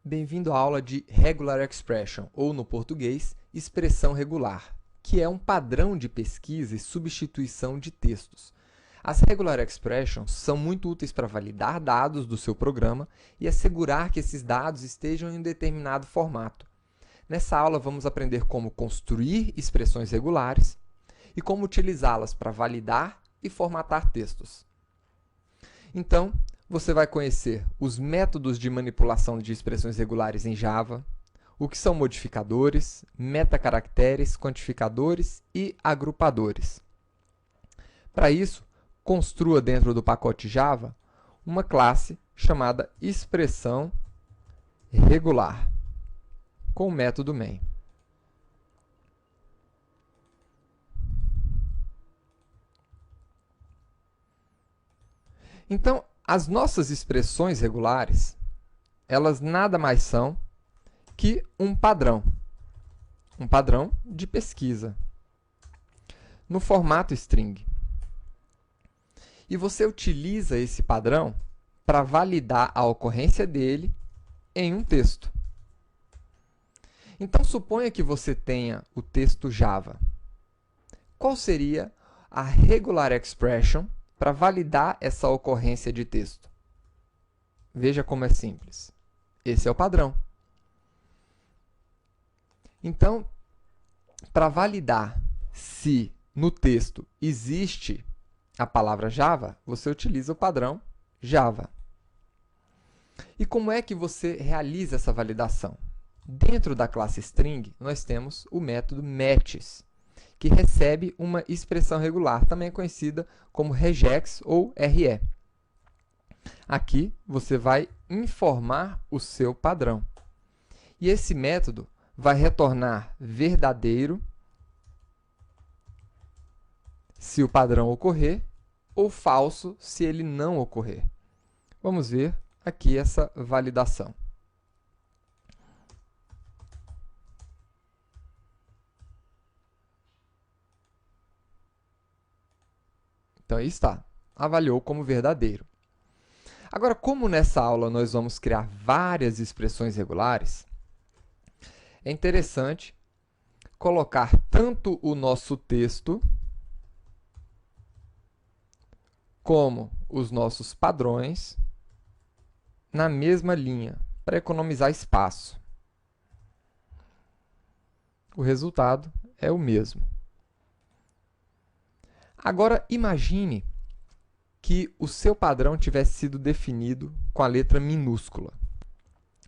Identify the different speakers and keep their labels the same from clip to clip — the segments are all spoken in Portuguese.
Speaker 1: Bem-vindo à aula de Regular Expression, ou no português, expressão regular, que é um padrão de pesquisa e substituição de textos. As Regular Expressions são muito úteis para validar dados do seu programa e assegurar que esses dados estejam em um determinado formato. Nessa aula, vamos aprender como construir expressões regulares e como utilizá-las para validar e formatar textos. Então, você vai conhecer os métodos de manipulação de expressões regulares em Java, o que são modificadores, metacaracteres, quantificadores e agrupadores. Para isso, construa dentro do pacote Java uma classe chamada expressão regular, com o método main. Então, as nossas expressões regulares, elas nada mais são que um padrão de pesquisa, no formato string. E você utiliza esse padrão para validar a ocorrência dele em um texto. Então, suponha que você tenha o texto Java. Qual seria a regular expression para validar essa ocorrência de texto? Veja como é simples. Esse é o padrão. Então, para validar se no texto existe a palavra Java, você utiliza o padrão Java. E como é que você realiza essa validação? Dentro da classe string, nós temos o método matches, que recebe uma expressão regular, também conhecida como regex ou RE. Aqui, você vai informar o seu padrão. E esse método vai retornar verdadeiro se o padrão ocorrer ou falso se ele não ocorrer. Vamos ver aqui essa validação. Então, aí está. Avaliou como verdadeiro. Agora, como nessa aula nós vamos criar várias expressões regulares, é interessante colocar tanto o nosso texto como os nossos padrões na mesma linha, para economizar espaço. O resultado é o mesmo. Agora, imagine que o seu padrão tivesse sido definido com a letra minúscula.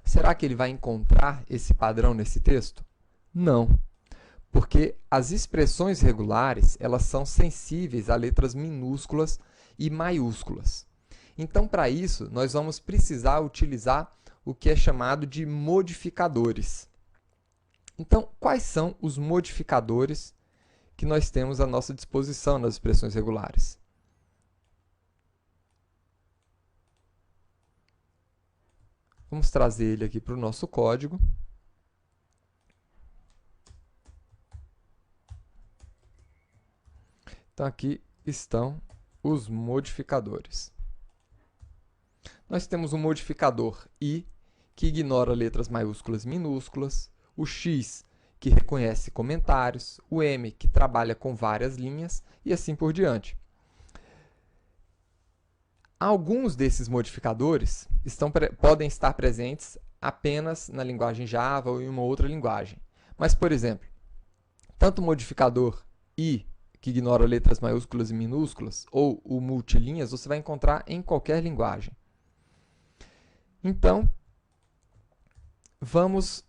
Speaker 1: Será que ele vai encontrar esse padrão nesse texto? Não, porque as expressões regulares elas são sensíveis a letras minúsculas e maiúsculas. Então, para isso, nós vamos precisar utilizar o que é chamado de modificadores. Então, quais são os modificadores que nós temos à nossa disposição nas expressões regulares? Vamos trazer ele aqui para o nosso código. Então, aqui estão os modificadores. Nós temos um modificador i, que ignora letras maiúsculas e minúsculas, o x, que reconhece comentários, o m, que trabalha com várias linhas, e assim por diante. Alguns desses modificadores podem estar presentes apenas na linguagem Java ou em uma outra linguagem. Mas, por exemplo, tanto o modificador i, que ignora letras maiúsculas e minúsculas, ou o multilinhas, você vai encontrar em qualquer linguagem. Então, vamos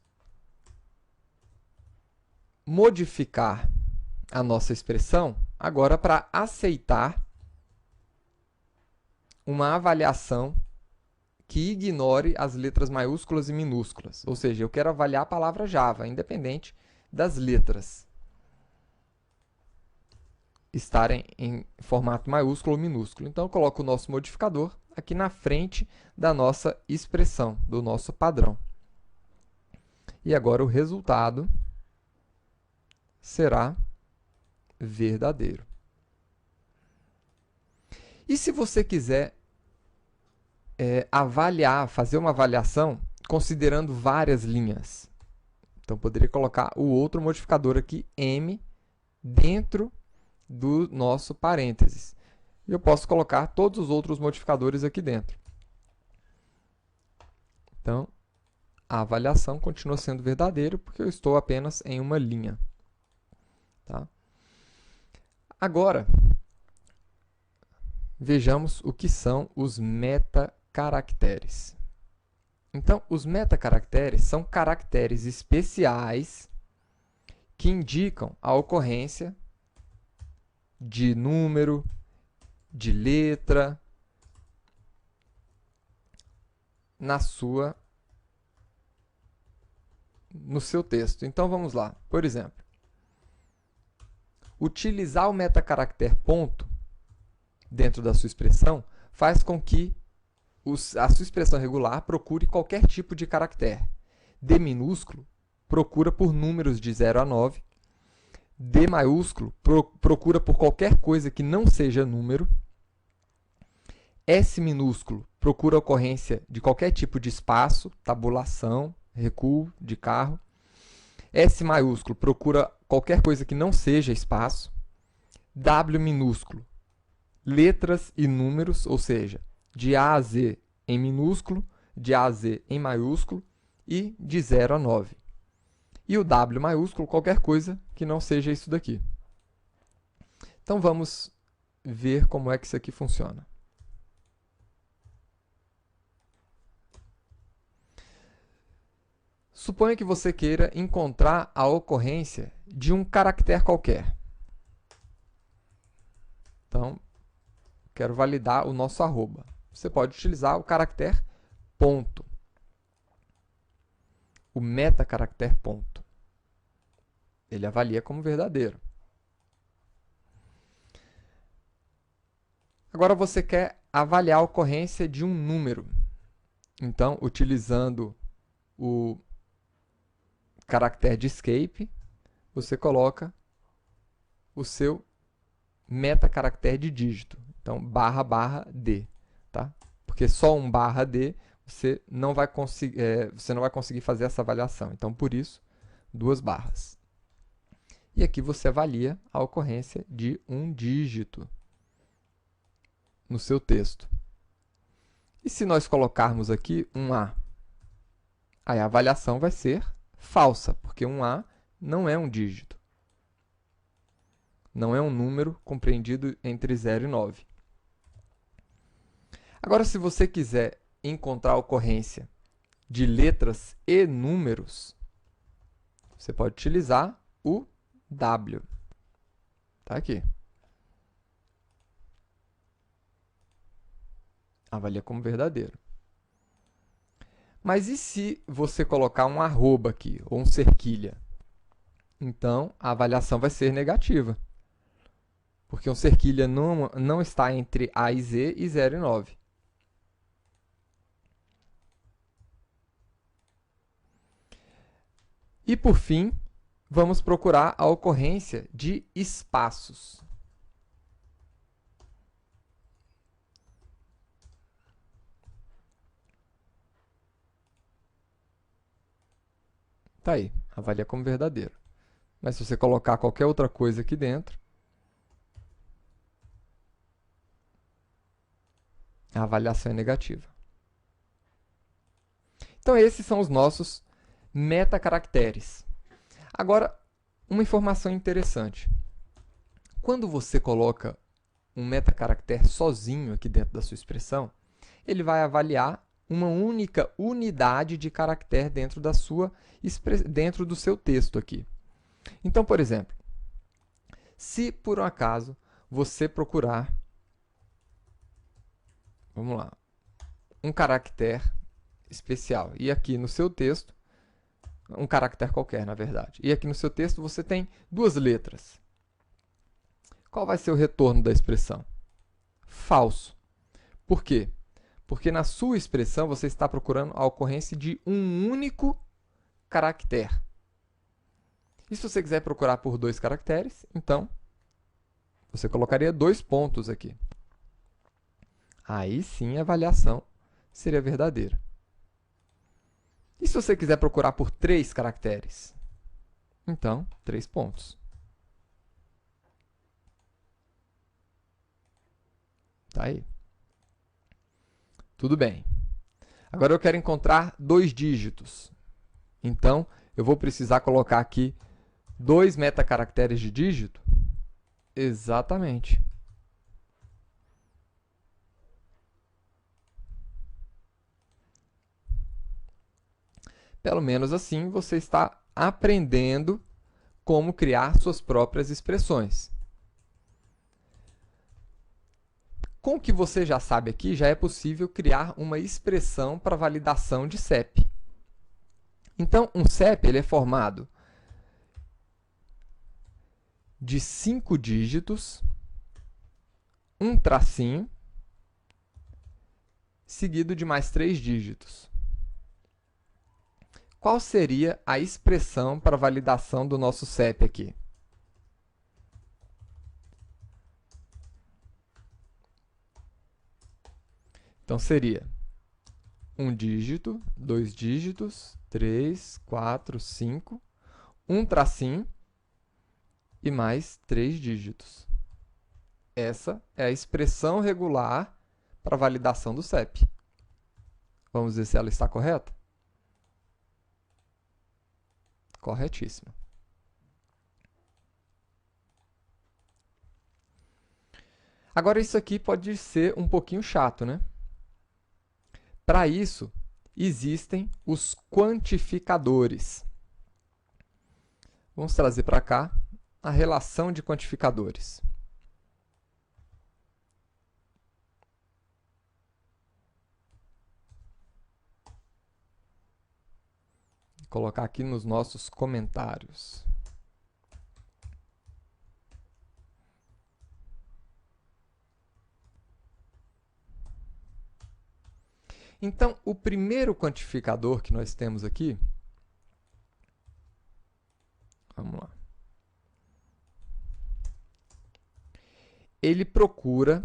Speaker 1: modificar a nossa expressão agora para aceitar uma avaliação que ignore as letras maiúsculas e minúsculas. Ou seja, eu quero avaliar a palavra Java, independente das letras estarem em formato maiúsculo ou minúsculo. Então, eu coloco o nosso modificador aqui na frente da nossa expressão, do nosso padrão. E agora o resultado será verdadeiro. E se você quiser fazer uma avaliação considerando várias linhas. Então, poderia colocar o outro modificador aqui, m, dentro do nosso parênteses. E eu posso colocar todos os outros modificadores aqui dentro. Então, a avaliação continua sendo verdadeira, porque eu estou apenas em uma linha. Tá? Agora, vejamos o que são os metacaracteres. Então, os metacaracteres são caracteres especiais que indicam a ocorrência de número, de letra, no seu texto. Então, vamos lá. Por exemplo, utilizar o metacaractere ponto dentro da sua expressão faz com que a sua expressão regular procure qualquer tipo de caractere. D minúsculo procura por números de 0 a 9. D maiúsculo procura por qualquer coisa que não seja número. S minúsculo procura a ocorrência de qualquer tipo de espaço, tabulação, recuo de carro. S maiúsculo procura qualquer coisa que não seja espaço. W minúsculo, letras e números, ou seja, de A a Z em minúsculo, de A a Z em maiúsculo e de 0 a 9. E o W maiúsculo, qualquer coisa que não seja isso daqui. Então, vamos ver como é que isso aqui funciona. Suponha que você queira encontrar a ocorrência de um caractere qualquer. Então, quero validar o nosso arroba. Você pode utilizar o caractere ponto, o metacaractere ponto. Ele avalia como verdadeiro. Agora você quer avaliar a ocorrência de um número. Então, utilizando o caractere de escape, você coloca o seu metacaractere de dígito. Então, barra, barra, D. Tá? Porque só um barra D você não vai conseguir fazer essa avaliação. Então, por isso, 2 barras. E aqui você avalia a ocorrência de um dígito no seu texto. E se nós colocarmos aqui um A? Aí a avaliação vai ser falsa, porque um A não é um dígito. Não é um número compreendido entre 0 e 9. Agora, se você quiser encontrar a ocorrência de letras e números, você pode utilizar o W. Está aqui. Avalia como verdadeiro. Mas e se você colocar um arroba aqui, ou um cerquilha? Então, a avaliação vai ser negativa. Porque um cerquilha não está entre A e Z e 0 e 9. E, por fim, vamos procurar a ocorrência de espaços. Está aí, avalia como verdadeiro. Mas se você colocar qualquer outra coisa aqui dentro, a avaliação é negativa. Então, esses são os nossos metacaracteres. Agora, uma informação interessante. Quando você coloca um metacaractere sozinho aqui dentro da sua expressão, ele vai avaliar uma única unidade de caractere dentro do seu texto aqui. Então, por exemplo, se por um acaso você procurar, vamos lá, um caractere especial, e aqui no seu texto, um caractere qualquer, na verdade, e aqui no seu texto você tem 2 letras. Qual vai ser o retorno da expressão? Falso. Por quê? Porque na sua expressão você está procurando a ocorrência de um único caractere. E se você quiser procurar por 2 caracteres, então você colocaria 2 pontos aqui. Aí sim a avaliação seria verdadeira. E se você quiser procurar por 3 caracteres? Então, 3 pontos. Tá aí. Tudo bem. Agora eu quero encontrar 2 dígitos. Então, eu vou precisar colocar aqui 2 metacaracteres de dígito? Exatamente. Pelo menos assim, você está aprendendo como criar suas próprias expressões. Com o que você já sabe aqui, já é possível criar uma expressão para validação de CEP. Então, um CEP ele é formado de 5 dígitos, um tracinho, seguido de mais 3 dígitos. Qual seria a expressão para validação do nosso CEP aqui? Então, seria 1 dígito, 2 dígitos, 3, 4, 5, um tracinho e mais 3 dígitos. Essa é a expressão regular para validação do CEP. Vamos ver se ela está correta? Corretíssima. Agora, isso aqui pode ser um pouquinho chato, né? Para isso, existem os quantificadores. Vamos trazer para cá a relação de quantificadores. Vou colocar aqui nos nossos comentários. Então, o primeiro quantificador que nós temos aqui, vamos lá. Ele procura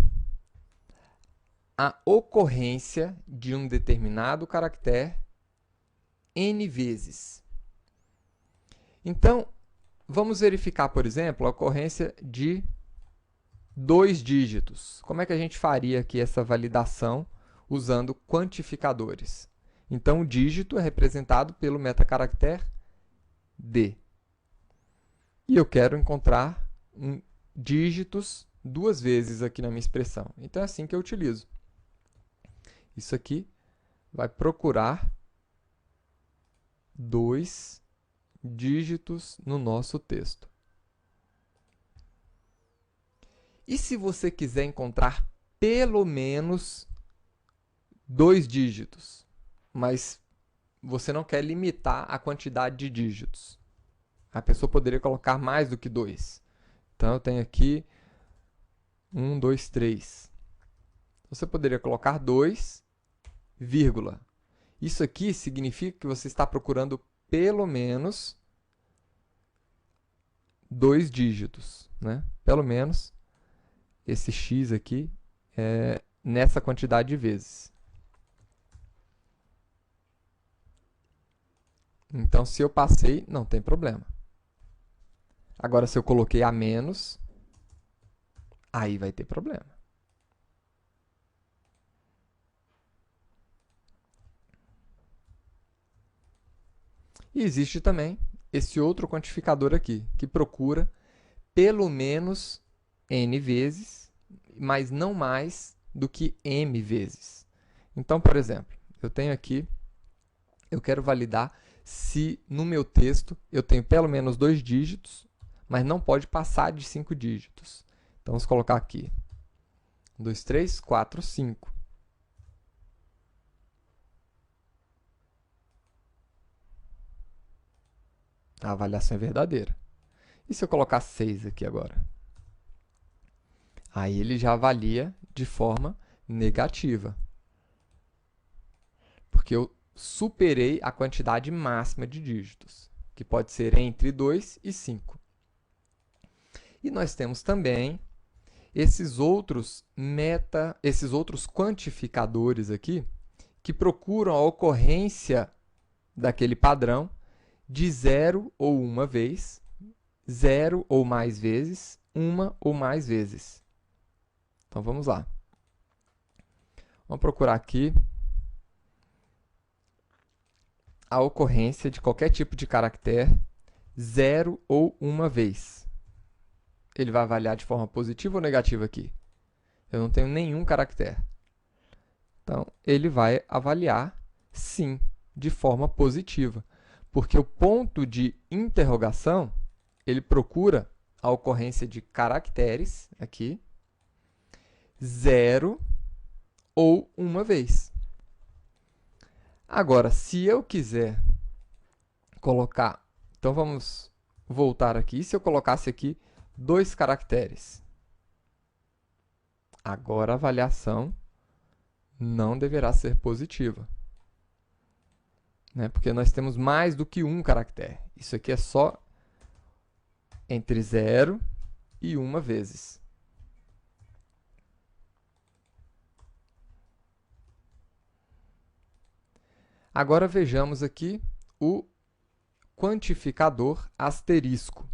Speaker 1: a ocorrência de um determinado caractere n vezes. Então, vamos verificar, por exemplo, a ocorrência de 2 dígitos. Como é que a gente faria aqui essa validação usando quantificadores? Então, o dígito é representado pelo metacaractere D. E eu quero encontrar dígitos 2 vezes aqui na minha expressão. Então, é assim que eu utilizo. Isso aqui vai procurar 2 dígitos no nosso texto. E se você quiser encontrar pelo menos 2 dígitos, mas você não quer limitar a quantidade de dígitos? A pessoa poderia colocar mais do que 2. Então, eu tenho aqui 1, 2, 3. Você poderia colocar 2, vírgula. Isso aqui significa que você está procurando pelo menos 2 dígitos, né? Pelo menos esse x aqui é nessa quantidade de vezes. Então, se eu passei, não tem problema. Agora, se eu coloquei a menos, aí vai ter problema. E existe também esse outro quantificador aqui, que procura pelo menos n vezes, mas não mais do que m vezes. Então, por exemplo, eu tenho aqui, eu quero validar se no meu texto eu tenho pelo menos 2 dígitos, mas não pode passar de 5 dígitos. Então, vamos colocar aqui 1, 2, 3, 4, 5. A avaliação é verdadeira. E se eu colocar 6 aqui agora? Aí ele já avalia de forma negativa, porque eu superei a quantidade máxima de dígitos, que pode ser entre 2 e 5. E nós temos também esses outros quantificadores aqui, que procuram a ocorrência daquele padrão de 0 ou uma vez, 0 ou mais vezes, uma ou mais vezes. Então, vamos lá. Vamos procurar aqui a ocorrência de qualquer tipo de caractere 0 ou uma vez. Ele vai avaliar de forma positiva ou negativa aqui? Eu não tenho nenhum caractere. Então, ele vai avaliar, sim, de forma positiva. Porque o ponto de interrogação, ele procura a ocorrência de caracteres, aqui, 0 ou uma vez. Agora, se eu quiser colocar... Então, vamos voltar aqui. Se eu colocasse aqui 2 caracteres, agora a avaliação não deverá ser positiva, né? Porque nós temos mais do que um caractere. Isso aqui é só entre 0 e uma vezes. Agora vejamos aqui o quantificador asterisco.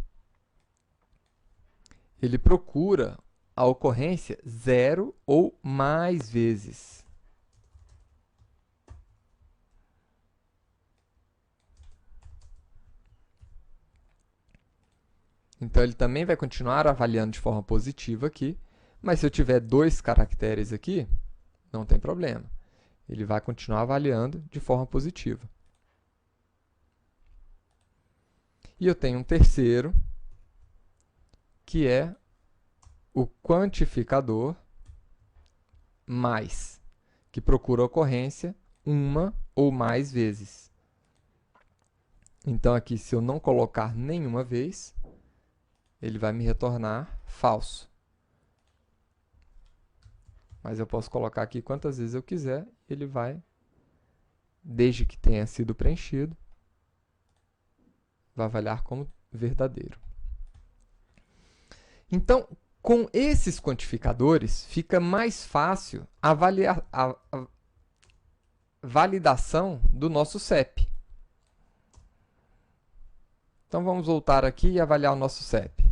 Speaker 1: Ele procura a ocorrência 0 ou mais vezes. Então, ele também vai continuar avaliando de forma positiva aqui, mas se eu tiver 2 caracteres aqui, não tem problema. Ele vai continuar avaliando de forma positiva. E eu tenho um terceiro, que é o quantificador mais, que procura a ocorrência uma ou mais vezes. Então, aqui, se eu não colocar nenhuma vez, ele vai me retornar falso. Mas eu posso colocar aqui quantas vezes eu quiser, ele vai, desde que tenha sido preenchido, vai avaliar como verdadeiro. Então, com esses quantificadores, fica mais fácil a validação do nosso CEP. Então, vamos voltar aqui e avaliar o nosso CEP.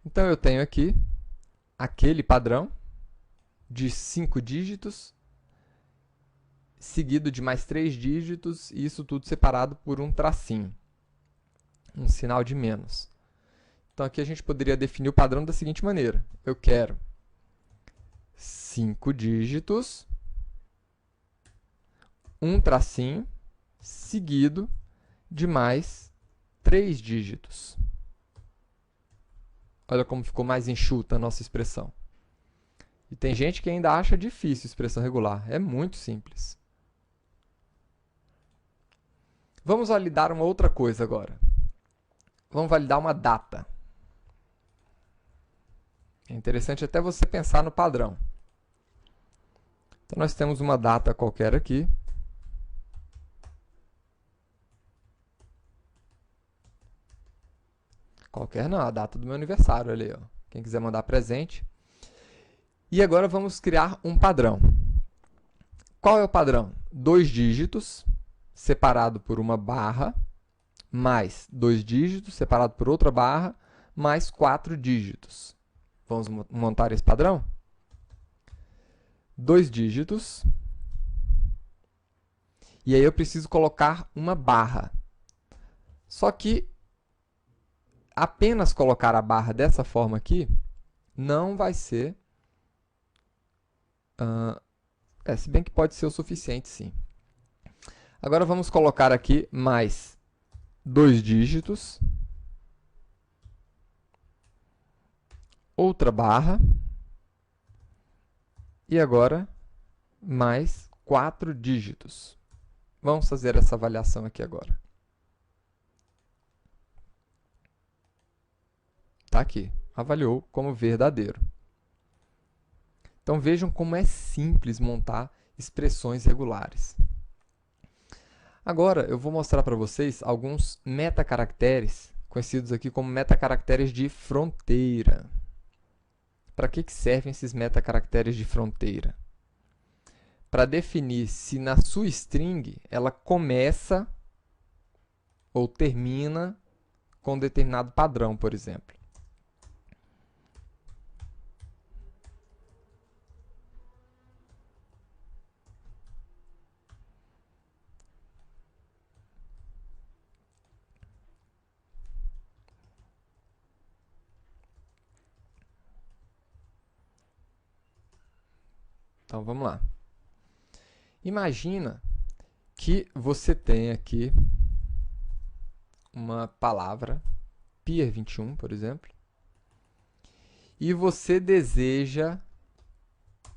Speaker 1: Então, eu tenho aqui aquele padrão de 5 dígitos, seguido de mais 3 dígitos, e isso tudo separado por um tracinho, um sinal de menos. Então, aqui a gente poderia definir o padrão da seguinte maneira. Eu quero 5 dígitos, um tracinho, seguido de mais 3 dígitos. Olha como ficou mais enxuta a nossa expressão. E tem gente que ainda acha difícil expressão regular. É muito simples. Vamos validar uma outra coisa agora. Vamos validar uma data. É interessante até você pensar no padrão. Então, nós temos uma data qualquer aqui. Qualquer não, a data do meu aniversário, olha aí, ó. Quem quiser mandar presente. E agora vamos criar um padrão. Qual é o padrão? 2 dígitos, separado por uma barra, mais 2 dígitos, separado por outra barra, mais 4 dígitos. Vamos montar esse padrão? 2 dígitos. E aí eu preciso colocar uma barra. Só que apenas colocar a barra dessa forma aqui não vai ser... se bem que pode ser o suficiente, sim. Agora vamos colocar aqui mais 2 dígitos, outra barra, e agora mais 4 dígitos. Vamos fazer essa avaliação aqui agora. Está aqui, avaliou como verdadeiro. Então, vejam como é simples montar expressões regulares. Agora, eu vou mostrar para vocês alguns metacaracteres, conhecidos aqui como metacaracteres de fronteira. Para que servem esses metacaracteres de fronteira? Para definir se na sua string ela começa ou termina com um determinado padrão, por exemplo. Então, vamos lá. Imagina que você tem aqui uma palavra, pier21, por exemplo, e você deseja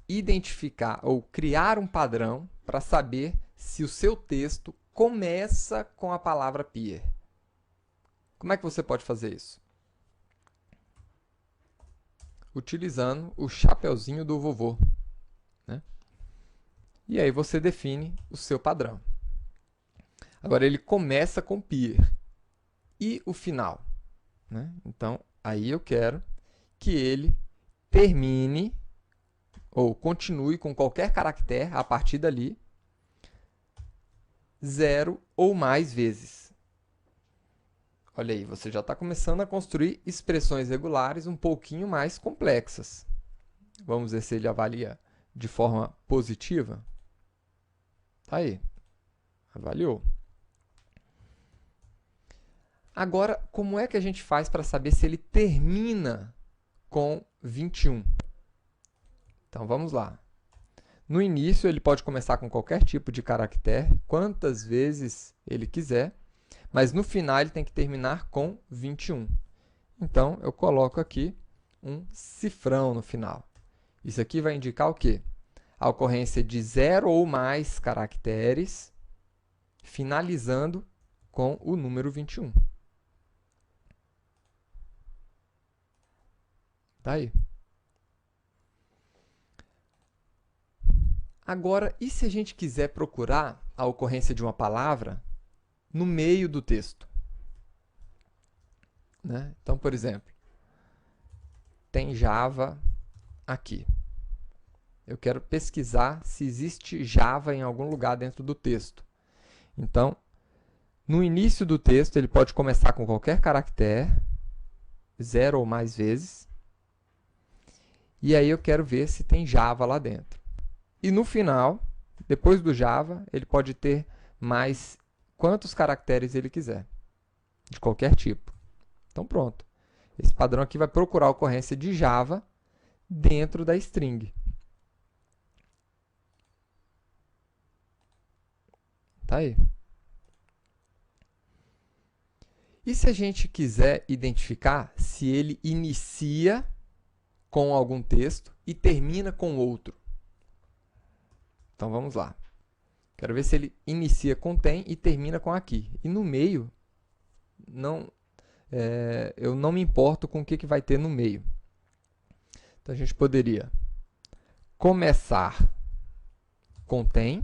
Speaker 1: identificar ou criar um padrão para saber se o seu texto começa com a palavra pier. Como é que você pode fazer isso? Utilizando o chapeuzinho do vovô, né? E aí você define o seu padrão. Agora ele começa com pier. E o final, né? Então, aí eu quero que ele termine ou continue com qualquer caractere a partir dali 0 ou mais vezes. Olha aí, você já está começando a construir expressões regulares um pouquinho mais complexas. Vamos ver se ele avalia de forma positiva. Tá aí, avaliou. Agora, como é que a gente faz para saber se ele termina com 21? Então, vamos lá. No início, ele pode começar com qualquer tipo de caractere, quantas vezes ele quiser, mas no final ele tem que terminar com 21. Então, eu coloco aqui um cifrão no final. Isso aqui vai indicar o quê? A ocorrência de 0 ou mais caracteres, finalizando com o número 21. Tá aí. Agora, e se a gente quiser procurar a ocorrência de uma palavra no meio do texto? Né? Então, por exemplo, tem Java aqui. Eu quero pesquisar se existe Java em algum lugar dentro do texto. Então, no início do texto, ele pode começar com qualquer caractere, 0 ou mais vezes. E aí eu quero ver se tem Java lá dentro. E no final, depois do Java, ele pode ter mais quantos caracteres ele quiser, de qualquer tipo. Então, pronto. Esse padrão aqui vai procurar a ocorrência de Java dentro da string. Tá aí. E se a gente quiser identificar se ele inicia com algum texto e termina com outro? Então, vamos lá. Quero ver se ele inicia com tem e termina com aqui. E no meio, eu não me importo com o que vai ter no meio. Então, a gente poderia começar com tem,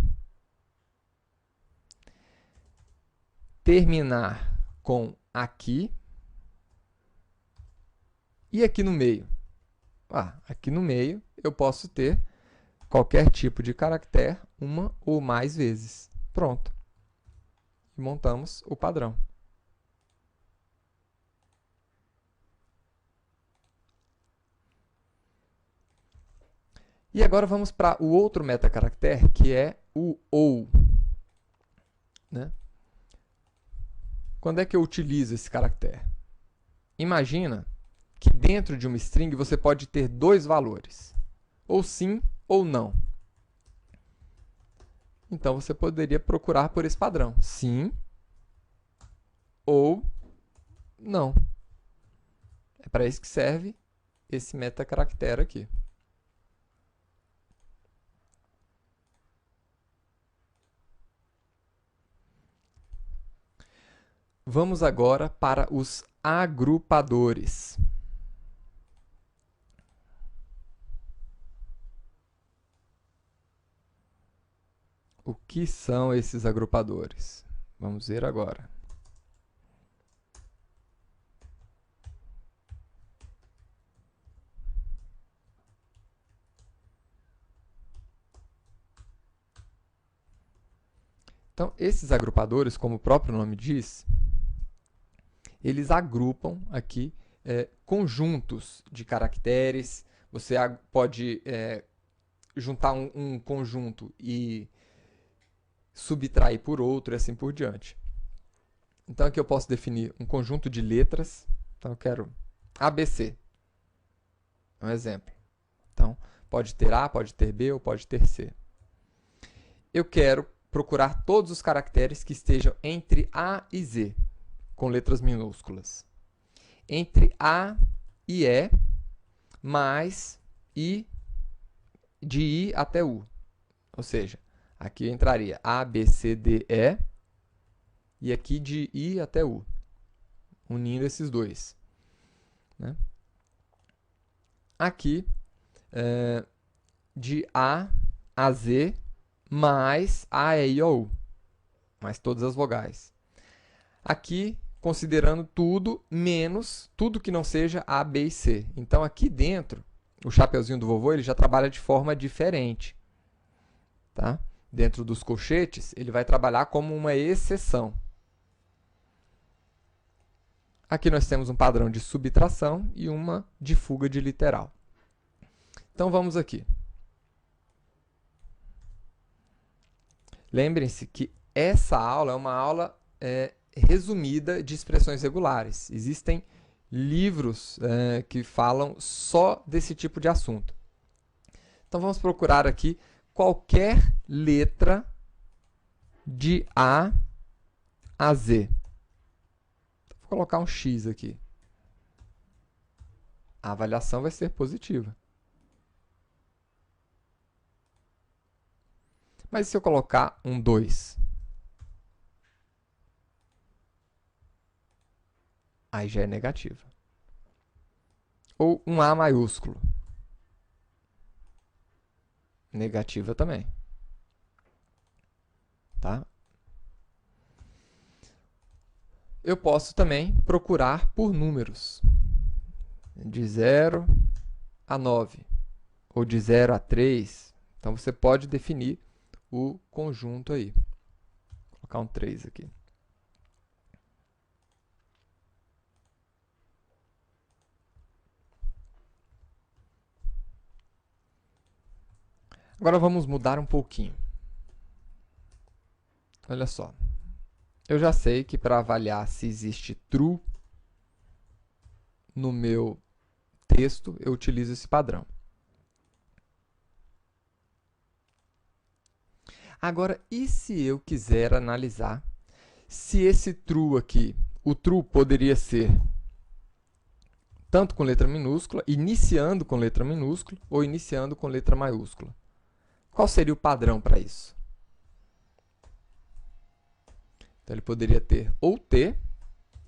Speaker 1: terminar com aqui e aqui no meio. Aqui no meio eu posso ter qualquer tipo de caractere uma ou mais vezes. Pronto. E montamos o padrão. E agora vamos para o outro metacaractere, que é o ou. Né? Quando é que eu utilizo esse caractere? Imagina que dentro de uma string você pode ter dois valores, ou sim ou não. Então, você poderia procurar por esse padrão, sim ou não. É para isso que serve esse metacaractere aqui. Vamos agora para os agrupadores. O que são esses agrupadores? Vamos ver agora. Então, esses agrupadores, como o próprio nome diz, eles agrupam aqui conjuntos de caracteres. Você pode juntar um conjunto e subtrair por outro e assim por diante. Então, aqui eu posso definir um conjunto de letras. Então, eu quero ABC. Um exemplo. Então, pode ter A, pode ter B ou pode ter C. Eu quero procurar todos os caracteres que estejam entre A e Z, com letras minúsculas. Entre A e E, mais I, de I até U. Ou seja, aqui entraria A, B, C, D, E, e aqui de I até U, unindo esses dois. Né? Aqui, de A a Z, mais A, E, I, O, U, mais todas as vogais. Aqui, considerando tudo, menos tudo que não seja A, B e C. Então, aqui dentro, o chapeuzinho do vovô ele já trabalha de forma diferente. Tá? Dentro dos colchetes, ele vai trabalhar como uma exceção. Aqui nós temos um padrão de subtração e uma de fuga de literal. Então, vamos aqui. Lembrem-se que essa aula é uma aula resumida de expressões regulares. Existem livros que falam só desse tipo de assunto. Então, vamos procurar aqui qualquer letra de A a Z. Vou colocar um X aqui. A avaliação vai ser positiva. Mas e se eu colocar um 2? Aí já é negativa. Ou um A maiúsculo. Negativa também. Tá? Eu posso também procurar por números. De 0 a 9. Ou de 0 a 3. Então, você pode definir o conjunto aí. Vou colocar um 3 aqui. Agora vamos mudar um pouquinho. Olha só. Eu já sei que para avaliar se existe true no meu texto, eu utilizo esse padrão. Agora, e se eu quiser analisar se esse true aqui, o true poderia ser tanto com letra minúscula, iniciando com letra minúscula, ou iniciando com letra maiúscula? Qual seria o padrão para isso? Então, ele poderia ter ou T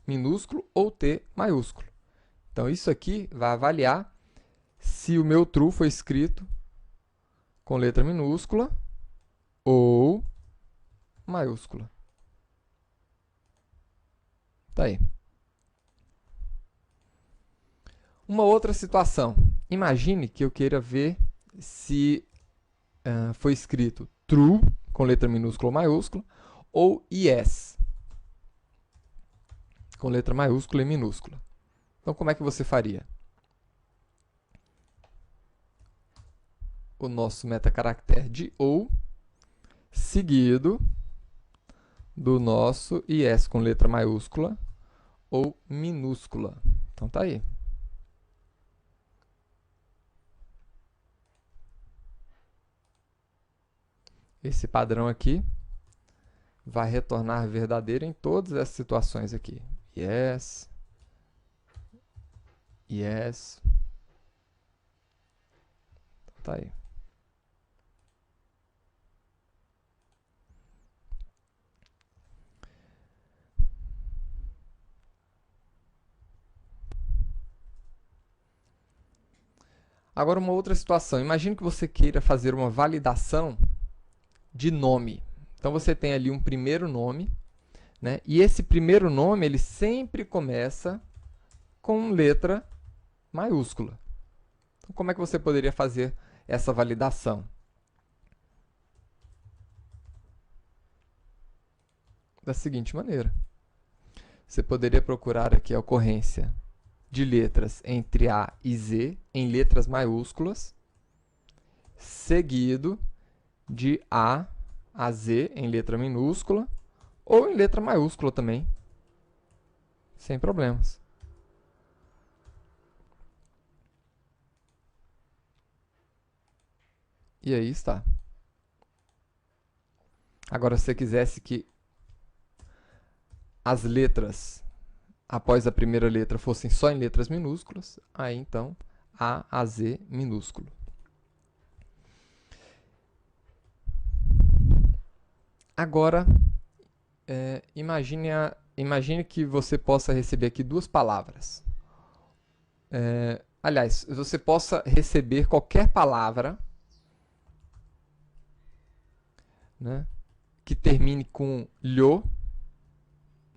Speaker 1: minúsculo ou T maiúsculo. Então, isso aqui vai avaliar se o meu true foi escrito com letra minúscula ou maiúscula. Tá aí. Uma outra situação. Imagine que eu queira ver se foi escrito true, com letra minúscula ou maiúscula, ou yes, com letra maiúscula e minúscula. Então, como é que você faria? O nosso metacaractere de ou, seguido do nosso yes com letra maiúscula ou minúscula. Então, tá aí. Esse padrão aqui vai retornar verdadeiro em todas essas situações aqui. Yes. Yes. Então, tá aí. Agora, uma outra situação. Imagine que você queira fazer uma validação de nome. Então, você tem ali um primeiro nome, né? E esse primeiro nome, ele sempre começa com letra maiúscula. Então, como é que você poderia fazer essa validação? da seguinte maneira. Você poderia procurar aqui a ocorrência de letras entre A e Z em letras maiúsculas, seguido de A a Z em letra minúscula, ou em letra maiúscula também, sem problemas. E aí está. Agora, se você quisesse que as letras após a primeira letra fossem só em letras minúsculas, aí então A a Z minúsculo. Agora, imagine que você possa receber aqui duas palavras. Aliás, você possa receber qualquer palavra, né, que termine com lho,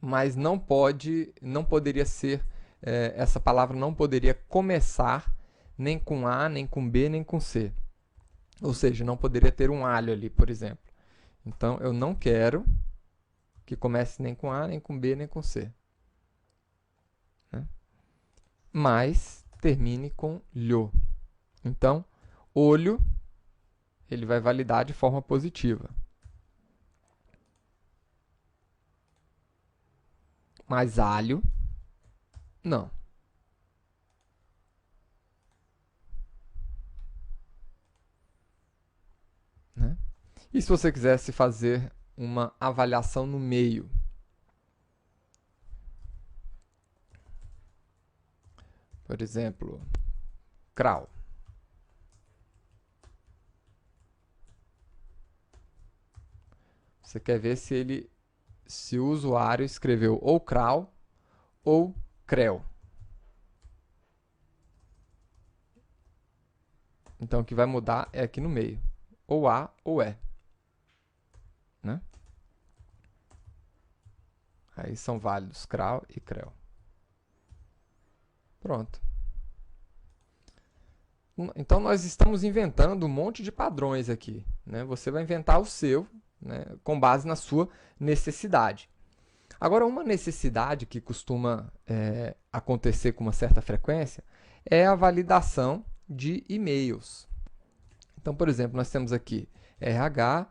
Speaker 1: mas não poderia ser, essa palavra não poderia começar nem com A, nem com B, nem com C. Ou seja, não poderia ter um alho ali, por exemplo. Então, eu não quero que comece nem com A, nem com B, nem com C. Né? Mas termine com lho. Então, olho, ele vai validar de forma positiva. Mas alho, não. Né? E se você quisesse fazer uma avaliação no meio? Por exemplo, crawl. Você quer ver se o usuário escreveu ou crawl ou creu. Então, o que vai mudar é aqui no meio. Ou A ou E. Né? Aí são válidos crawl e creu. Pronto. Então, nós estamos inventando um monte de padrões aqui. Né? Você vai inventar o seu, né, com base na sua necessidade. Agora, uma necessidade que costuma acontecer com uma certa frequência é a validação de e-mails. Então, por exemplo, nós temos aqui rh@xti.com.br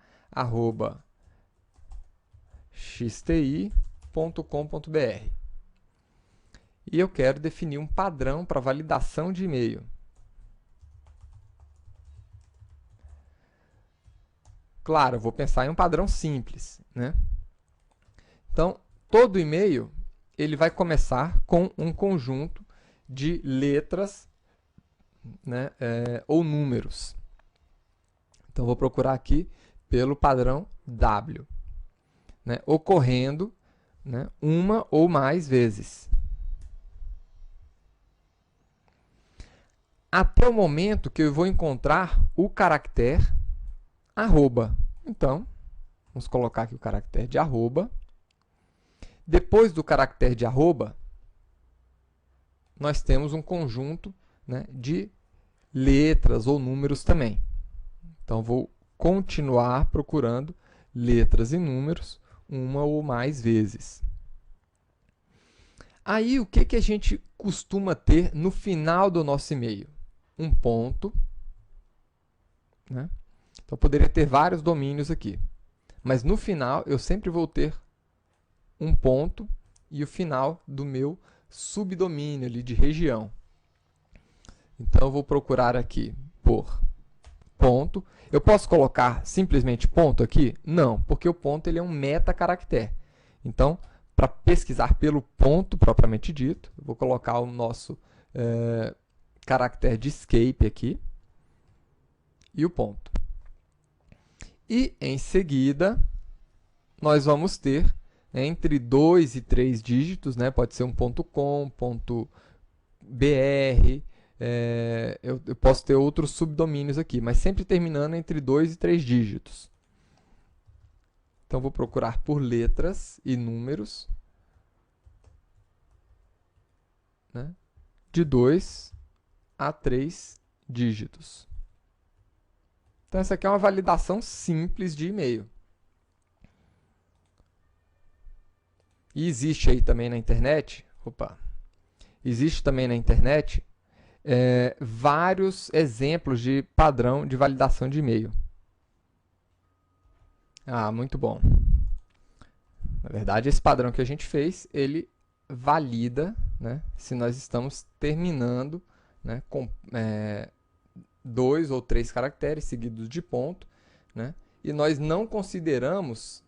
Speaker 1: e eu quero definir um padrão para validação de e-mail. Claro, eu vou pensar em um padrão simples, né? Então, todo e-mail ele vai começar com um conjunto de letras, né, ou números. Então, vou procurar aqui pelo padrão W, né, ocorrendo, né, uma ou mais vezes. Até o momento que eu vou encontrar o caractere arroba. Então, vamos colocar aqui o caractere de arroba. Depois do caractere de arroba, nós temos um conjunto, né, de letras ou números também. Então, vou continuar procurando letras e números uma ou mais vezes. Aí, o que a gente costuma ter no final do nosso e-mail? Um ponto. Né? Então, eu poderia ter vários domínios aqui. Mas, no final, eu sempre vou ter um ponto e o final do meu subdomínio ali de região. Então, eu vou procurar aqui por ponto. Eu posso colocar simplesmente ponto aqui? Não, porque o ponto ele é um metacaractere. Então, para pesquisar pelo ponto propriamente dito, eu vou colocar o nosso caractere de escape aqui e o ponto. E, em seguida, nós vamos ter entre 2 e 3 dígitos, né? Pode ser um .com, .br, eu posso ter outros subdomínios aqui, mas sempre terminando entre 2 e 3 dígitos. Então, vou procurar por letras e números, né, de 2 a 3 dígitos. Então, essa aqui é uma validação simples de e-mail. E existe aí também na internet, vários exemplos de padrão de validação de e-mail. Ah, muito bom. Na verdade, esse padrão que a gente fez, ele valida, né, se nós estamos terminando, né, com 2 ou 3 caracteres seguidos de ponto, né, e nós não consideramos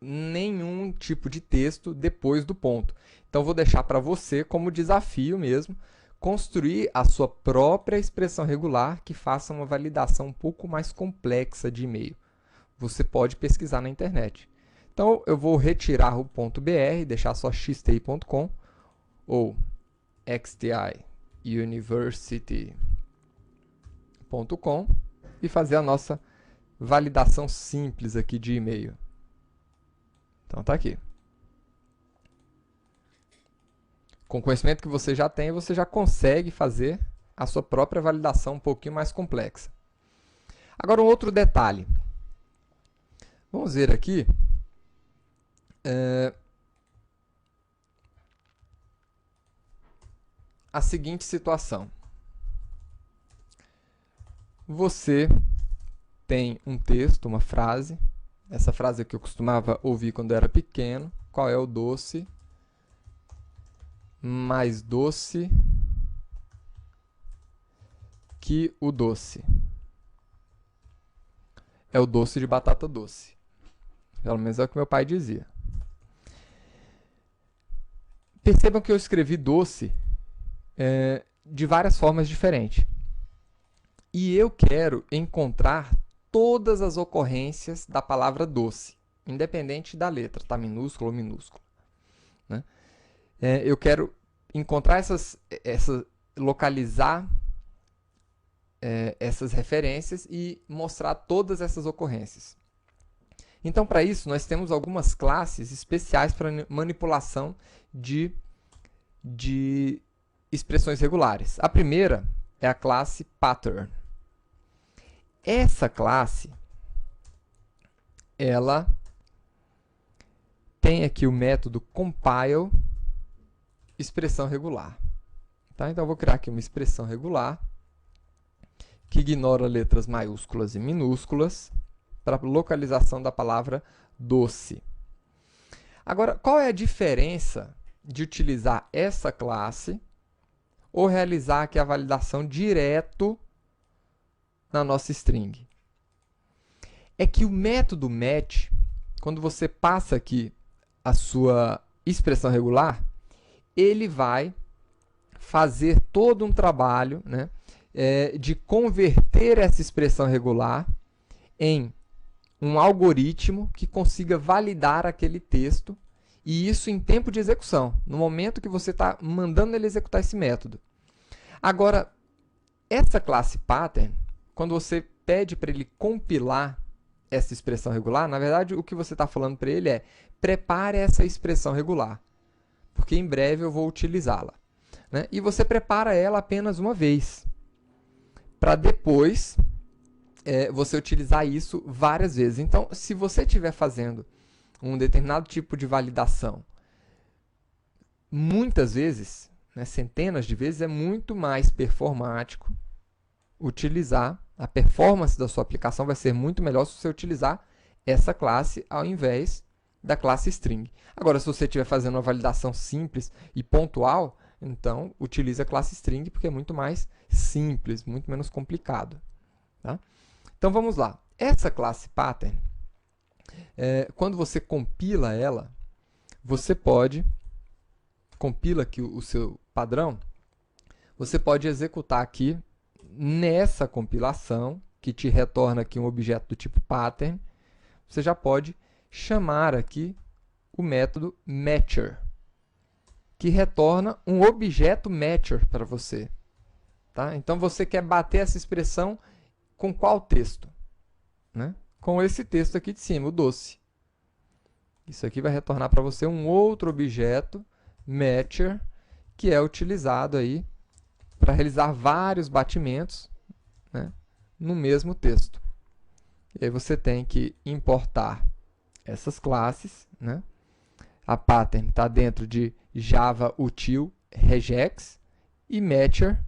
Speaker 1: nenhum tipo de texto depois do ponto. Então, vou deixar para você como desafio mesmo, construir a sua própria expressão regular que faça uma validação um pouco mais complexa de e-mail. Você pode pesquisar na internet. Então, eu vou retirar o .br, deixar só xti.com ou xtiuniversity.com e fazer a nossa validação simples aqui de e-mail. Então, está aqui. Com o conhecimento que você já tem, você já consegue fazer a sua própria validação um pouquinho mais complexa. Agora, um outro detalhe. Vamos ver aqui. A seguinte situação. Você tem um texto, uma frase. Essa frase aqui eu costumava ouvir quando eu era pequeno. Qual é o doce mais doce que o doce? É o doce de batata doce. Pelo menos é o que meu pai dizia. Percebam que eu escrevi doce de várias formas diferentes. E eu quero encontrar todas as ocorrências da palavra doce, independente da letra, tá? Minúsculo ou minúsculo. Né? Eu quero encontrar localizar essas referências e mostrar todas essas ocorrências. Então, para isso, nós temos algumas classes especiais para manipulação de expressões regulares. A primeira é a classe pattern. Essa classe, ela tem aqui o método compile expressão regular. Tá? Então, eu vou criar aqui uma expressão regular que ignora letras maiúsculas e minúsculas para localização da palavra doce. Agora, qual é a diferença de utilizar essa classe ou realizar aqui a validação direto na nossa string? É que o método match, quando você passa aqui a sua expressão regular, ele vai fazer todo um trabalho, né, de converter essa expressão regular em um algoritmo que consiga validar aquele texto, e isso em tempo de execução, no momento que você está mandando ele executar esse método. Agora, essa classe pattern, quando você pede para ele compilar essa expressão regular, na verdade, o que você está falando para ele é: prepare essa expressão regular, porque em breve eu vou utilizá-la. Né? E você prepara ela apenas uma vez, para depois você utilizar isso várias vezes. Então, se você estiver fazendo um determinado tipo de validação muitas vezes, né, centenas de vezes, é muito mais performático utilizar, a performance da sua aplicação vai ser muito melhor se você utilizar essa classe ao invés da classe string. Agora, se você estiver fazendo uma validação simples e pontual, então utilize a classe string, porque é muito mais simples, muito menos complicado. Tá? Então, vamos lá. Essa classe pattern, quando você compila ela, você pode, compila aqui o seu padrão, você pode executar aqui, nessa compilação, que te retorna aqui um objeto do tipo pattern, você já pode chamar aqui o método matcher, que retorna um objeto matcher para você. Tá? Então, você quer bater essa expressão com qual texto? Né? Com esse texto aqui de cima, o doce. Isso aqui vai retornar para você um outro objeto, matcher, que é utilizado aí para realizar vários batimentos, né, no mesmo texto. E aí você tem que importar essas classes, né? A pattern está dentro de Java Util Regex e Matcher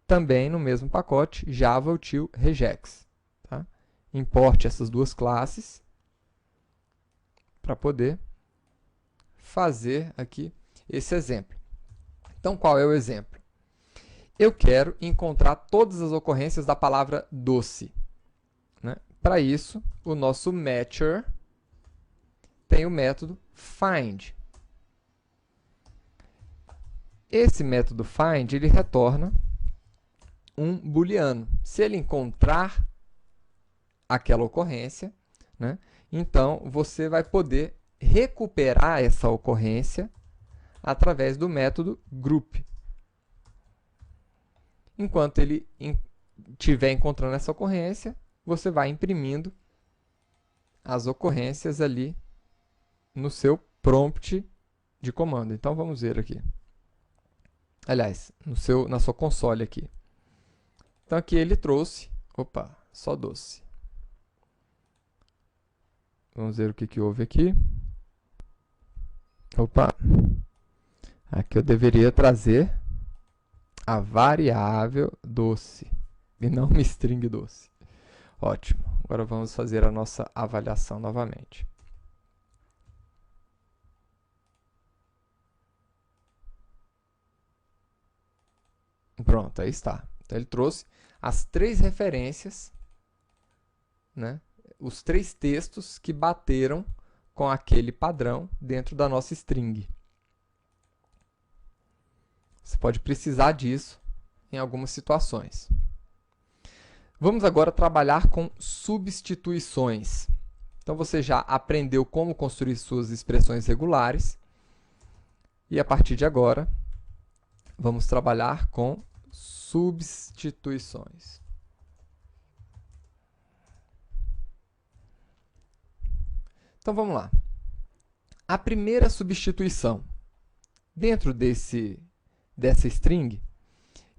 Speaker 1: também no mesmo pacote, Java Util Regex. Tá? Importe essas duas classes para poder fazer aqui esse exemplo. Então, qual é o exemplo? Eu quero encontrar todas as ocorrências da palavra doce. Né? Para isso, o nosso Matcher tem o método find. Esse método find, ele retorna um booleano. Se ele encontrar aquela ocorrência, né, então você vai poder recuperar essa ocorrência através do método group. Enquanto ele estiver encontrando essa ocorrência, você vai imprimindo as ocorrências ali no seu prompt de comando. Então, vamos ver aqui. Aliás, na sua console aqui. Então, aqui ele trouxe, só doce. Vamos ver o que houve aqui. Aqui eu deveria trazer a variável doce e não uma string doce. Ótimo. Agora vamos fazer a nossa avaliação novamente. Pronto, aí está. Então, ele trouxe as 3 referências, né? Os 3 textos que bateram com aquele padrão dentro da nossa string. Você pode precisar disso em algumas situações. Vamos agora trabalhar com substituições. Então, você já aprendeu como construir suas expressões regulares. E, a partir de agora, vamos trabalhar com substituições. Então, vamos lá. A primeira substituição. Dentro dessa string,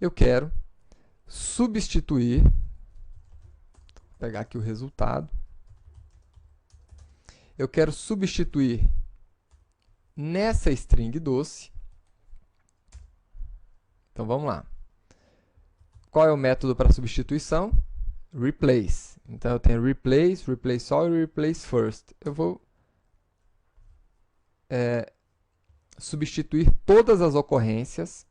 Speaker 1: eu quero substituir, vou pegar aqui o resultado, eu quero substituir nessa string doce. Então, vamos lá. Qual é o método para substituição? Replace. Então, eu tenho replace, replace all e replace first. Eu vou substituir todas as ocorrências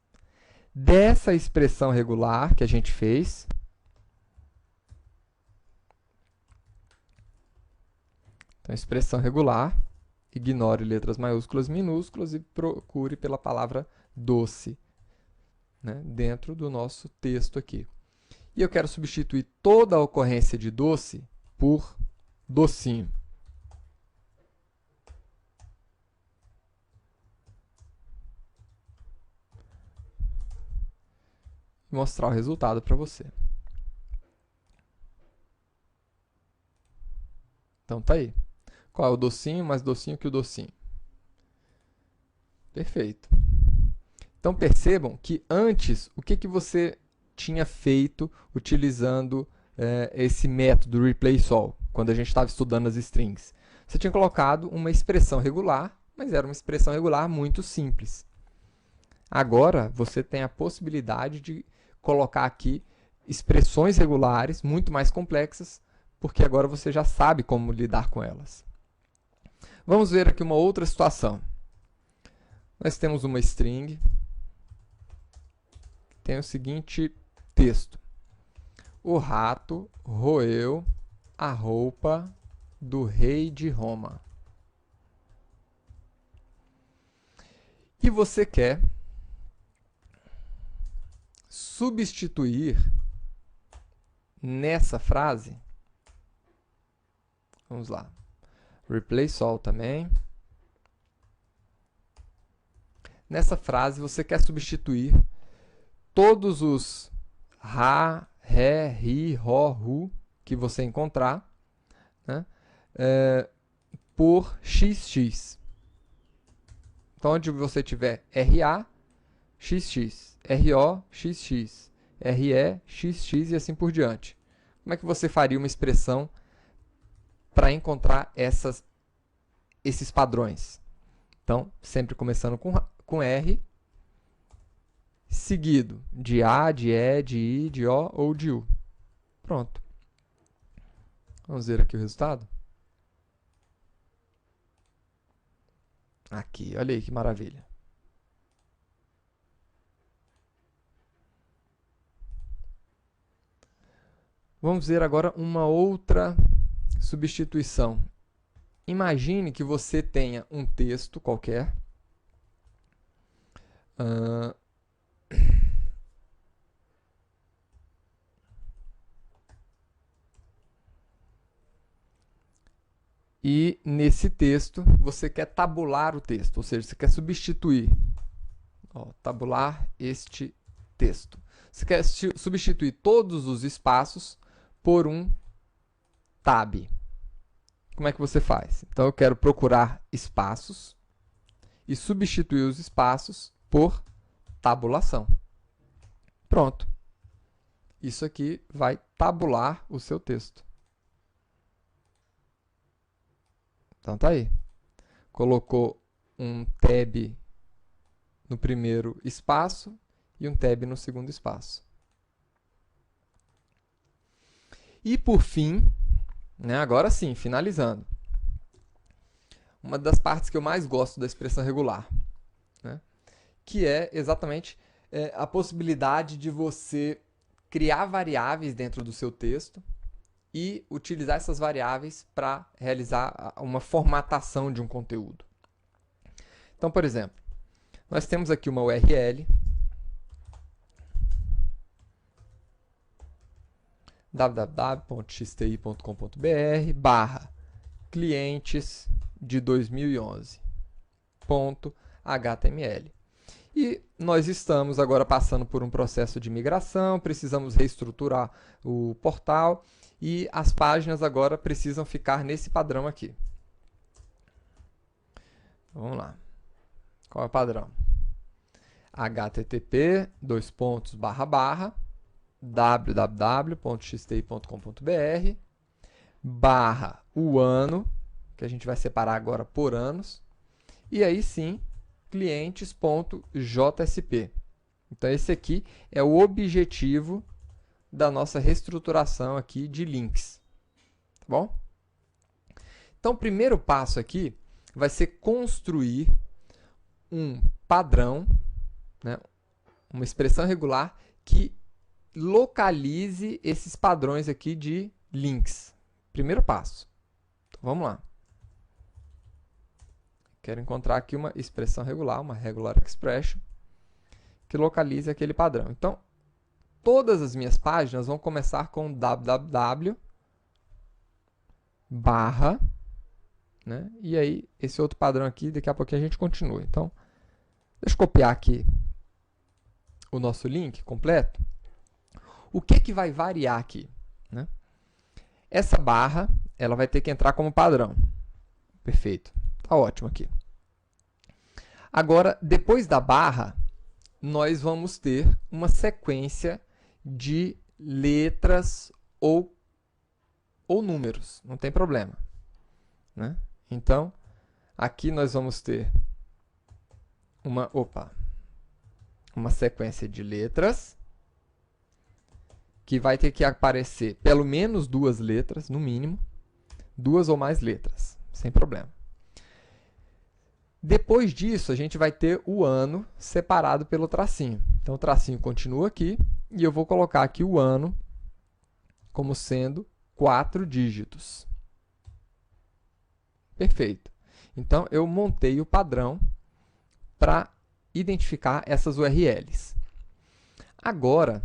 Speaker 1: dessa expressão regular que a gente fez. Então, expressão regular, ignore letras maiúsculas e minúsculas e procure pela palavra doce, né, dentro do nosso texto aqui. E eu quero substituir toda a ocorrência de doce por docinho. E mostrar o resultado para você. Então, tá aí. Qual é o docinho mais docinho que o docinho? Perfeito. Então, percebam que antes, o que você tinha feito utilizando esse método replace all, quando a gente estava estudando as strings? Você tinha colocado uma expressão regular, mas era uma expressão regular muito simples. Agora, você tem a possibilidade de colocar aqui expressões regulares muito mais complexas, porque agora você já sabe como lidar com elas. Vamos ver aqui uma outra situação. Nós temos uma string que tem o seguinte texto: o rato roeu a roupa do rei de Roma. E você quer substituir nessa frase, vamos lá, replace all também. Nessa frase, você quer substituir todos os ra, ré, ri, ro, ru que você encontrar, né, por xx. Então, onde você tiver RA, XX, RO, XX, RE, XX e assim por diante. Como é que você faria uma expressão para encontrar essas esses padrões. Então, sempre começando com R, seguido de A, de E, de I, de O ou de U. Pronto. Vamos ver aqui o resultado. Aqui, olha aí que maravilha. Vamos ver agora uma outra substituição. Imagine que você tenha um texto qualquer. E nesse texto, você quer tabular o texto, ou seja, você quer substituir. Tabular este texto. Você quer substituir todos os espaços por um tab. Como é que você faz? Então, eu quero procurar espaços e substituir os espaços por tabulação. Pronto. Isso aqui vai tabular o seu texto. Então, tá aí. Colocou um tab no primeiro espaço e um tab no segundo espaço. E, por fim, né, agora sim, finalizando. Uma das partes que eu mais gosto da expressão regular, né, que é exatamente a possibilidade de você criar variáveis dentro do seu texto e utilizar essas variáveis para realizar uma formatação de um conteúdo. Então, por exemplo, nós temos aqui uma URL www.xti.com.br/clientes de 2011.html. E nós estamos agora passando por um processo de migração, precisamos reestruturar o portal e as páginas agora precisam ficar nesse padrão aqui. Vamos lá. Qual é o padrão? http://www.xti.com.br / o ano, que a gente vai separar agora por anos, e aí sim, clientes.jsp. Então, esse aqui é o objetivo da nossa reestruturação aqui de links. Tá bom? Então, o primeiro passo aqui vai ser construir um padrão, né, uma expressão regular que localize esses padrões aqui de links. Primeiro passo. Então, vamos lá. Quero encontrar aqui uma expressão regular, uma regular expression, que localize aquele padrão. Então, todas as minhas páginas vão começar com www / né? E aí, esse outro padrão aqui, daqui a pouquinho a gente continua. Então, deixa eu copiar aqui o nosso link completo. O que vai variar aqui? Né? Essa barra, ela vai ter que entrar como padrão. Perfeito. Tá ótimo aqui. Agora, depois da barra, nós vamos ter uma sequência de letras ou números. Não tem problema. Né? Então, aqui nós vamos ter uma sequência de letras que vai ter que aparecer pelo menos 2 letras, no mínimo, 2 ou mais letras, sem problema. Depois disso, a gente vai ter o ano separado pelo tracinho. Então, o tracinho continua aqui e eu vou colocar aqui o ano como sendo 4 dígitos. Perfeito. Então, eu montei o padrão para identificar essas URLs. Agora,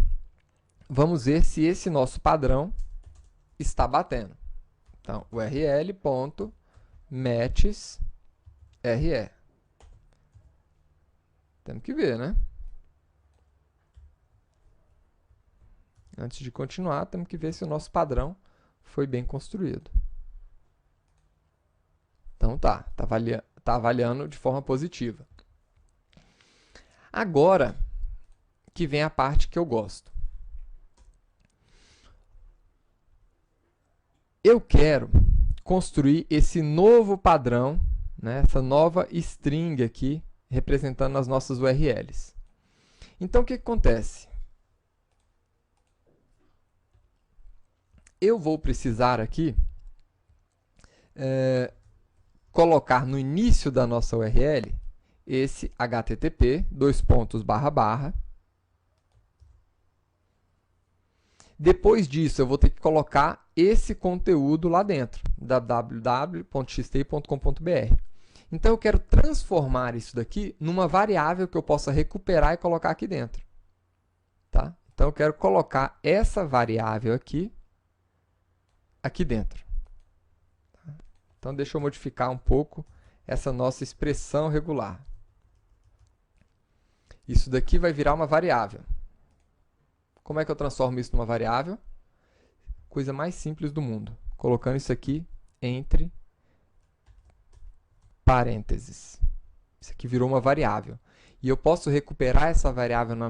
Speaker 1: vamos ver se esse nosso padrão está batendo. Então, url.matches RE. Temos que ver, né? Antes de continuar, temos que ver se o nosso padrão foi bem construído. Então, tá avaliando de forma positiva. Agora, que vem a parte que eu gosto. Eu quero construir esse novo padrão, né, essa nova string aqui, representando as nossas URLs. Então, o que acontece? Eu vou precisar aqui colocar no início da nossa URL esse http, // Depois disso, eu vou ter que colocar esse conteúdo lá dentro, www.xti.com.br. Então, eu quero transformar isso daqui numa variável que eu possa recuperar e colocar aqui dentro. Tá? Então, eu quero colocar essa variável aqui dentro. Então, deixa eu modificar um pouco essa nossa expressão regular. Isso daqui vai virar uma variável. Como é que eu transformo isso numa variável? Coisa mais simples do mundo. Colocando isso aqui entre parênteses. Isso aqui virou uma variável. E eu posso recuperar essa variável no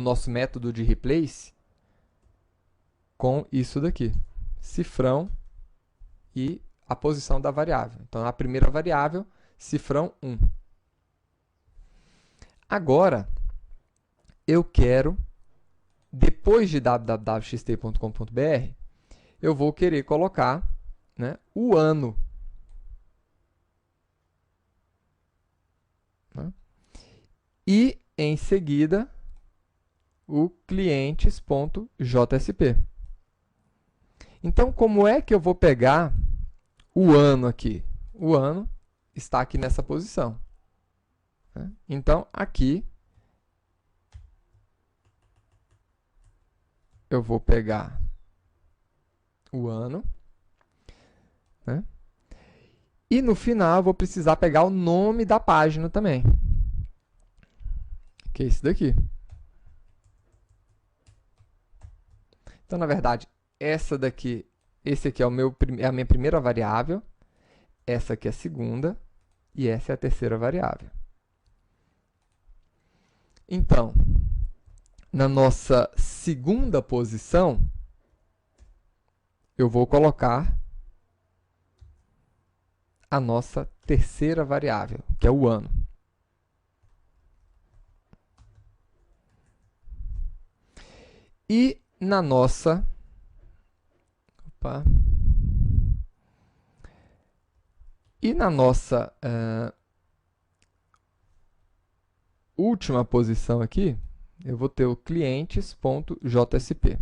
Speaker 1: nosso método de replace com isso daqui. Cifrão e a posição da variável. Então, a primeira variável, cifrão 1. Agora, eu quero, depois de www.xt.com.br, eu vou querer colocar, né, o ano. Né? E, em seguida, o clientes.jsp. Então, como é que eu vou pegar o ano aqui? O ano está aqui nessa posição. Né? Então, aqui, eu vou pegar o ano, né? E no final eu vou precisar pegar o nome da página também, que é esse daqui. Então, na verdade, esse aqui é a minha primeira variável, essa aqui é a segunda e essa é a terceira variável. Então, na nossa segunda posição, eu vou colocar a nossa terceira variável, que é o ano. E na nossa última posição aqui, eu vou ter o clientes.jsp.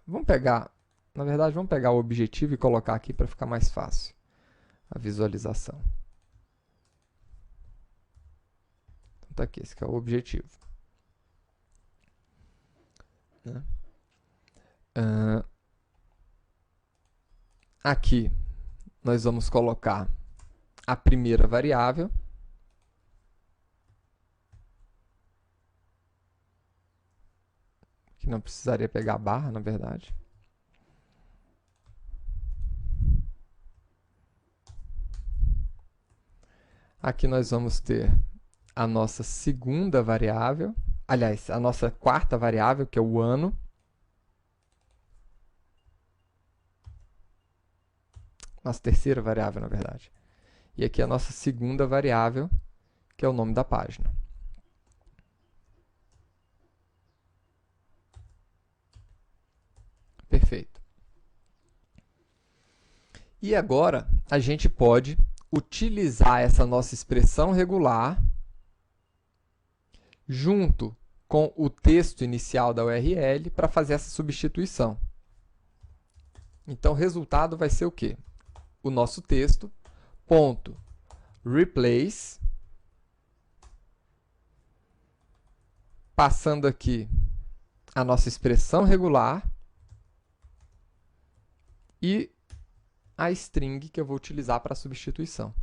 Speaker 1: Vamos pegar o objetivo e colocar aqui para ficar mais fácil a visualização. Então, tá aqui, esse aqui é o objetivo. Né? Aqui, nós vamos colocar a primeira variável. Que não precisaria pegar a barra, na verdade. Aqui nós vamos ter a nossa segunda variável, aliás, a nossa quarta variável, que é o ano. Nossa terceira variável, na verdade. E aqui a nossa segunda variável, que é o nome da página. Perfeito. E agora, a gente pode utilizar essa nossa expressão regular junto com o texto inicial da URL para fazer essa substituição. Então, o resultado vai ser o quê? O nosso texto, ponto, replace, passando aqui a nossa expressão regular e a string que eu vou utilizar para a substituição.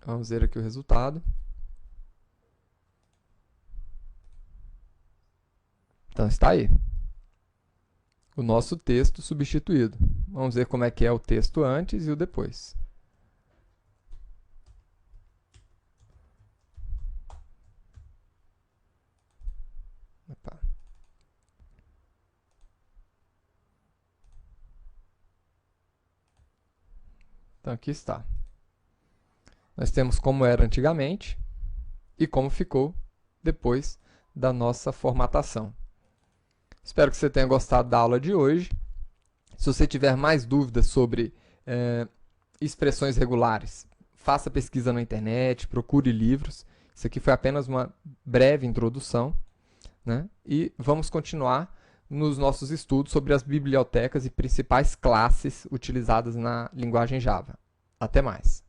Speaker 1: Vamos ver aqui o resultado. Então, está aí. O nosso texto substituído. Vamos ver como é que é o texto antes e o depois. Opa. Então aqui está. Nós temos como era antigamente e como ficou depois da nossa formatação. Espero que você tenha gostado da aula de hoje. Se você tiver mais dúvidas sobre expressões regulares, faça pesquisa na internet, procure livros. Isso aqui foi apenas uma breve introdução, né? E vamos continuar nos nossos estudos sobre as bibliotecas e principais classes utilizadas na linguagem Java. Até mais!